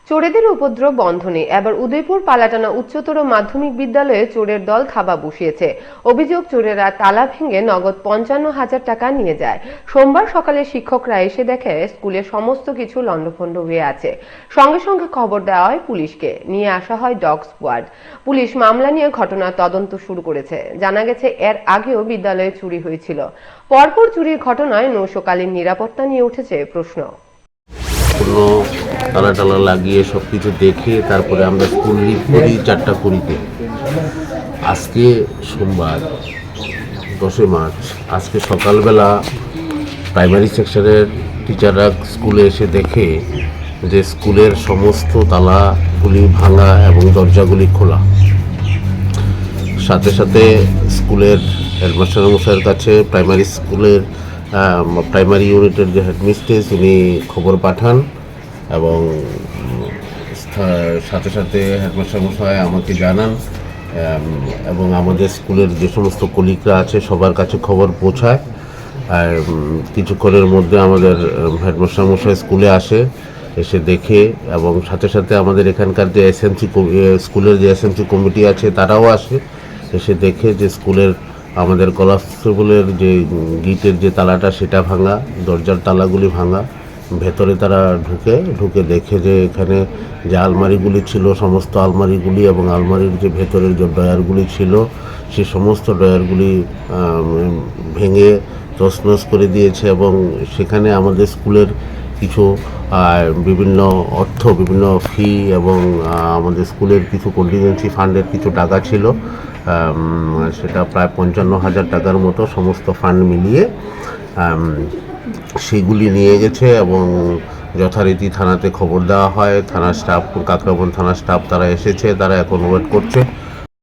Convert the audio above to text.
চোরেদের উপদ্রব বন্ধ নেই। এবার উদয়পুর পালাটানা উচ্চতর মাধ্যমিক বিদ্যালয়ে চোরের দল থাবা বসিয়েছে। অভিযোগ, চোরেরা তালা ভেঙে নগদ ৫৫,০০০ টাকা নিয়ে যায়। সোমবার সকালে শিক্ষকরা এসে দেখে স্কুলের সমস্ত কিছু লণ্ডভণ্ড হয়ে আছে। সঙ্গে সঙ্গে খবর দেওয়া হয় পুলিশকে, নিয়ে আসা হয় ডগ স্কোয়াড। পুলিশ মামলা নিয়ে ঘটনার তদন্ত শুরু করেছে। জানা গেছে এর আগেও বিদ্যালয়ে চুরি হয়েছিল। পরপর চুরির ঘটনায় নৈশকালীন নিরাপত্তা নিয়ে উঠেছে প্রশ্ন। কোনো তালা টালা লাগিয়ে সব কিছু দেখে তারপরে আমরা স্কুল লিভ করি 4:20-তে। আজকে সোমবার 10 মার্চ, আজকে সকালবেলা প্রাইমারি সেকশনের টিচাররা স্কুলে এসে দেখে যে স্কুলের সমস্ত তালাগুলি ভাঙা এবং দরজাগুলি খোলা। সাথে সাথে স্কুলের হেডমাস্টার মশাইয়ের কাছে প্রাইমারি স্কুলের প্রাইমারি ইউনিটের যে হেডমিস্ট্রেস উনি খবর পাঠান এবং সাথে সাথে হেডমাস্টার মশাই আমাকে জানান এবং আমাদের স্কুলের যে সমস্ত কলিগরা আছে সবার কাছে খবর পৌঁছায়। আর কিছুক্ষণের মধ্যে আমাদের হেডমাস্টার মশাই স্কুলে আসে, এসে দেখে এবং সাথে সাথে আমাদের এখানকার যে এসএমসি স্কুলের যে এসএমসি কমিটি আছে তারাও আসে, এসে দেখে যে স্কুলের আমাদের কলাস্কুলের যে গেটের যে তালাটা সেটা ভাঙা, দরজার তালাগুলি ভাঙা। ভেতরে তারা ঢুকে দেখে যে এখানে যে আলমারিগুলি ছিল সমস্ত আলমারিগুলি এবং আলমারির যে ভেতরের যে ড্রয়ারগুলি ছিল সেই সমস্ত ড্রয়ারগুলি ভেঙে তছনছ করে দিয়েছে এবং সেখানে আমাদের স্কুলের কিছু বিভিন্ন অর্থ, বিভিন্ন ফি এবং আমাদের স্কুলের কিছু কন্টিনজেন্সি ফান্ডের কিছু টাকা ছিল, সেটা প্রায় ৫৫,০০০ টাকার মতো সমস্ত ফান্ড মিলিয়ে সেগুলি নিয়ে গেছে এবং যথারীতি থানাতে খবর দেওয়া হয়। থানার স্টাফ, কাকরাবন থানার স্টাফ তারা এসেছে, তারা এখন ওয়েট করছে।